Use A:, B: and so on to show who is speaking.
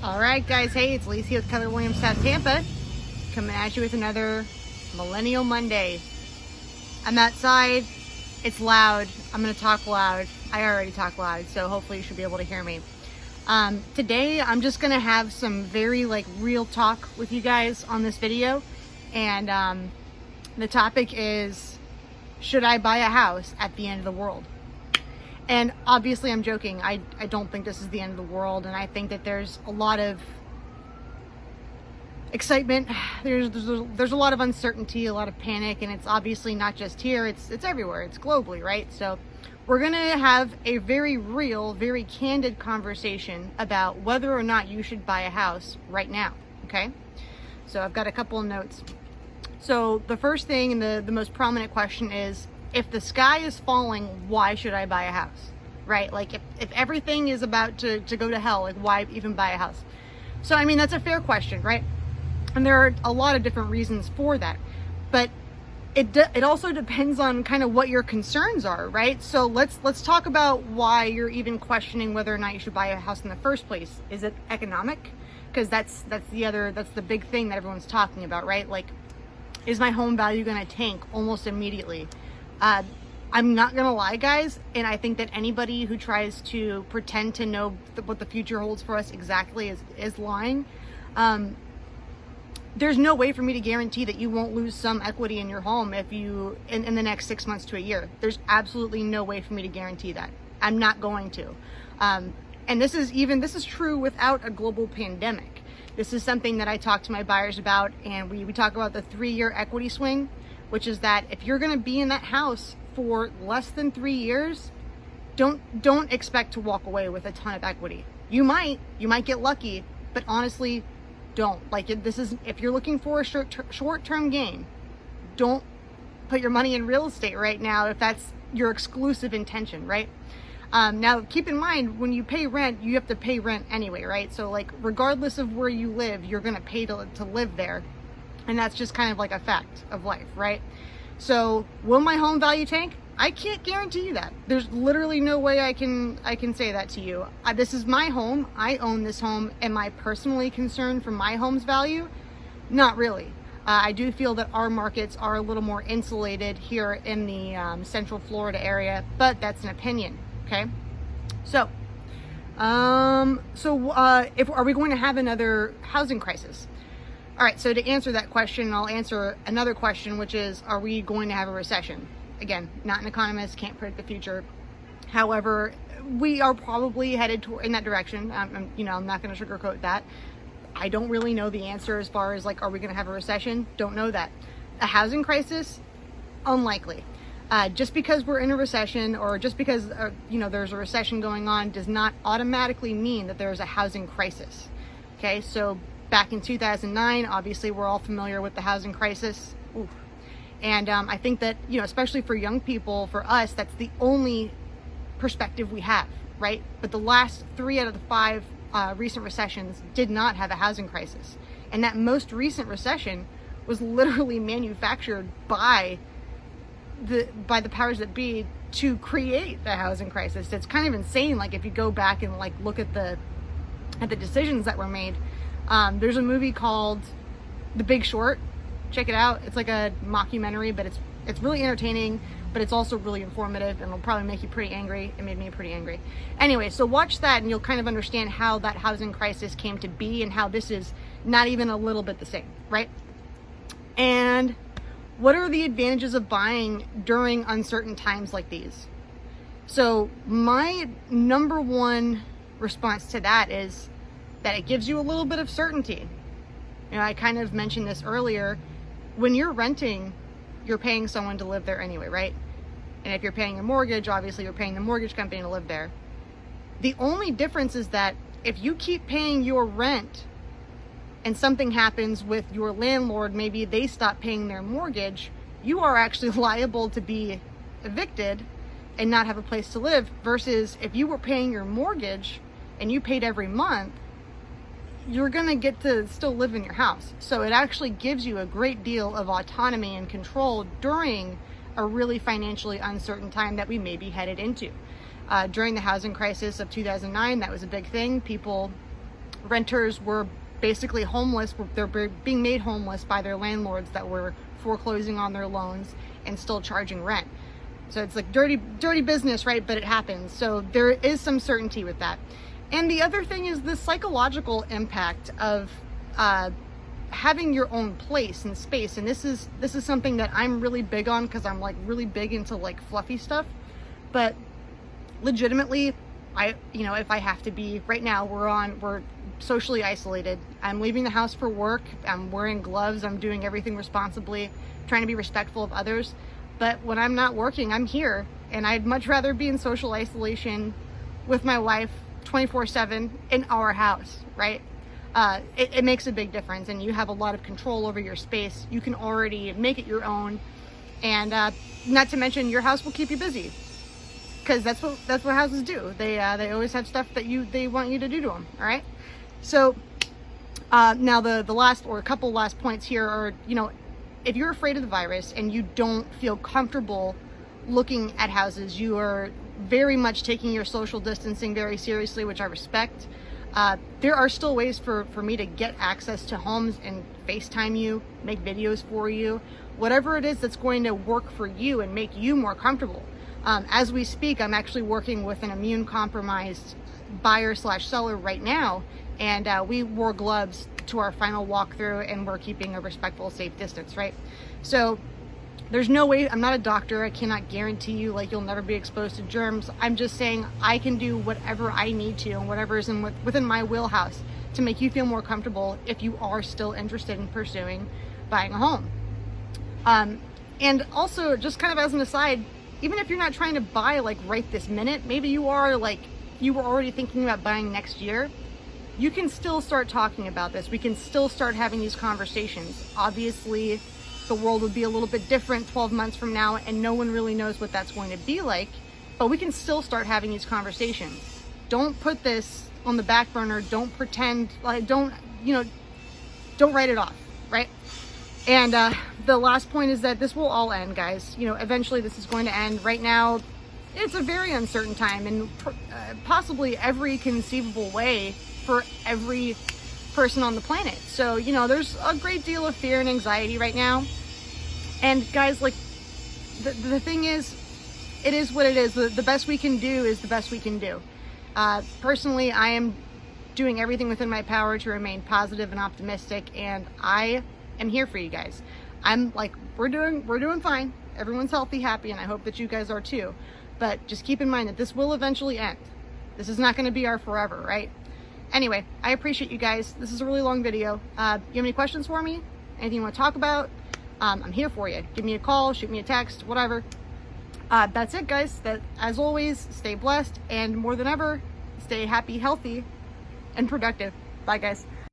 A: All right, guys. Hey, it's Lacey with Keller Williams South Tampa, coming at you with another Millennial Monday. I'm outside. It's loud. I'm going to talk loud. I already talk loud, so hopefully you should be able to hear me. Today, I'm just going to have some very real talk with you guys on this video. And the topic is, should I buy a house at the end of the world? And obviously I'm joking. I don't think this is the end of the world, and I think that there's a lot of excitement. There's a lot of uncertainty, a lot of panic, and it's obviously not just here, it's everywhere. It's globally, right? So we're gonna have a very real, very candid conversation about whether or not you should buy a house right now, okay? So I've got a couple of notes. So the first thing and the most prominent question is, if the sky is falling, why should I buy a house, right? Like if everything is about to go to hell, why even buy a house? So, I mean, that's a fair question, right? And there are a lot of different reasons for that, but it also depends on kind of what your concerns are, right? So let's talk about why you're even questioning whether or not you should buy a house in the first place. Is it economic? Because that's the big thing that everyone's talking about, right? Like, is my home value going to tank almost immediately? I'm not gonna lie, guys, and I think that anybody who tries to pretend to know what the future holds for us exactly is lying. There's no way for me to guarantee that you won't lose some equity in your home if you in the next 6 months to a year. There's absolutely no way for me to guarantee that. I'm not going to. And this is true without a global pandemic. This is something that I talk to my buyers about, and we talk about the 3-year equity swing, which is that if you're going to be in that house for less than 3 years, don't expect to walk away with a ton of equity. You might get lucky, but honestly, don't. If you're looking for a short-term gain, don't put your money in real estate right now if that's your exclusive intention, right? Now, keep in mind, when you pay rent, you have to pay rent anyway, right? So regardless of where you live, you're going to pay to live there. And that's just kind of like a fact of life, right? So will my home value tank? I can't guarantee you that. There's literally no way I can say that to you. This is my home. I own this home. Am I personally concerned for my home's value? Not really. I do feel that our markets are a little more insulated here in the Central Florida area, but that's an opinion, okay? So, are we going to have another housing crisis? All right, so to answer that question, I'll answer another question, which is, are we going to have a recession? Again, not an economist, can't predict the future. However, we are probably headed in that direction. I'm not going to sugarcoat that. I don't really know the answer as far as are we going to have a recession? Don't know that. A housing crisis? Unlikely. Just because we're in a recession, or just because there's a recession going on, does not automatically mean that there's a housing crisis. Okay, so back in 2009, obviously we're all familiar with the housing crisis. Ooh. And I think that, especially for young people, for us, that's the only perspective we have, right? But the last 3 out of the 5 recent recessions did not have a housing crisis. And that most recent recession was literally manufactured by the powers that be to create the housing crisis. It's kind of insane. If you go back and look at the decisions that were made. There's a movie called The Big Short. Check it out. It's like a mockumentary, but it's really entertaining, but it's also really informative, and it'll probably make you pretty angry. It made me pretty angry. Anyway, so watch that and you'll kind of understand how that housing crisis came to be and how this is not even a little bit the same, right? And what are the advantages of buying during uncertain times like these? So my number one response to that is that it gives you a little bit of certainty. I kind of mentioned this earlier. When you're renting, you're paying someone to live there anyway, right? And if you're paying a mortgage, obviously you're paying the mortgage company to live there. The only difference is that if you keep paying your rent and something happens with your landlord, maybe they stop paying their mortgage, you are actually liable to be evicted and not have a place to live, versus if you were paying your mortgage and you paid every month, you're gonna get to still live in your house. So it actually gives you a great deal of autonomy and control during a really financially uncertain time that we may be headed into. During the housing crisis of 2009, that was a big thing. People renters were basically homeless. They're being made homeless by their landlords that were foreclosing on their loans and still charging rent. So it's like dirty business, right? But it happens. So there is some certainty with that. And the other thing is the psychological impact of having your own place and space. And this is something that I'm really big on, because I'm like really big into like fluffy stuff. But legitimately, if I have to be, right now we're socially isolated. I'm leaving the house for work. I'm wearing gloves. I'm doing everything responsibly, trying to be respectful of others. But when I'm not working, I'm here, and I'd much rather be in social isolation with my wife 24/7 in our house, right? It makes a big difference, and you have a lot of control over your space. You can already make it your own, and not to mention your house will keep you busy, because that's what houses do. They always have stuff that they want you to do to them. All right. So now the last, or a couple last points here are, if you're afraid of the virus and you don't feel comfortable looking at houses, you are very much taking your social distancing very seriously, which I respect. There are still ways for me to get access to homes and FaceTime you, make videos for you, whatever it is that's going to work for you and make you more comfortable. As we speak, I'm actually working with an immune compromised buyer/seller right now, and we wore gloves to our final walkthrough, and we're keeping a respectful, safe distance, right? So there's no way, I'm not a doctor, I cannot guarantee you like you'll never be exposed to germs. I'm just saying I can do whatever I need to, and whatever is within my wheelhouse to make you feel more comfortable if you are still interested in pursuing buying a home. And also, just kind of as an aside, even if you're not trying to buy like right this minute, maybe you were already thinking about buying next year, you can still start talking about this. We can still start having these conversations. Obviously, the world would be a little bit different 12 months from now, and no one really knows what that's going to be like, but we can still start having these conversations. Don't put this on the back burner. Don't pretend, like, don't write it off, right? And the last point is that this will all end, guys. Eventually this is going to end. Right now, it's a very uncertain time, and possibly every conceivable way for every person on the planet. So, there's a great deal of fear and anxiety right now. And guys, like, the thing is, it is what it is. The best we can do is the best we can do. Personally, I am doing everything within my power to remain positive and optimistic, and I am here for you guys. I'm like, we're doing fine. Everyone's healthy, happy, and I hope that you guys are too. But just keep in mind that this will eventually end. This is not going to be our forever, right? Anyway, I appreciate you guys. This is a really long video. You have any questions for me? Anything you want to talk about? I'm here for you. Give me a call, shoot me a text, whatever. That's it, guys. As always, stay blessed, and more than ever, stay happy, healthy, and productive. Bye, guys.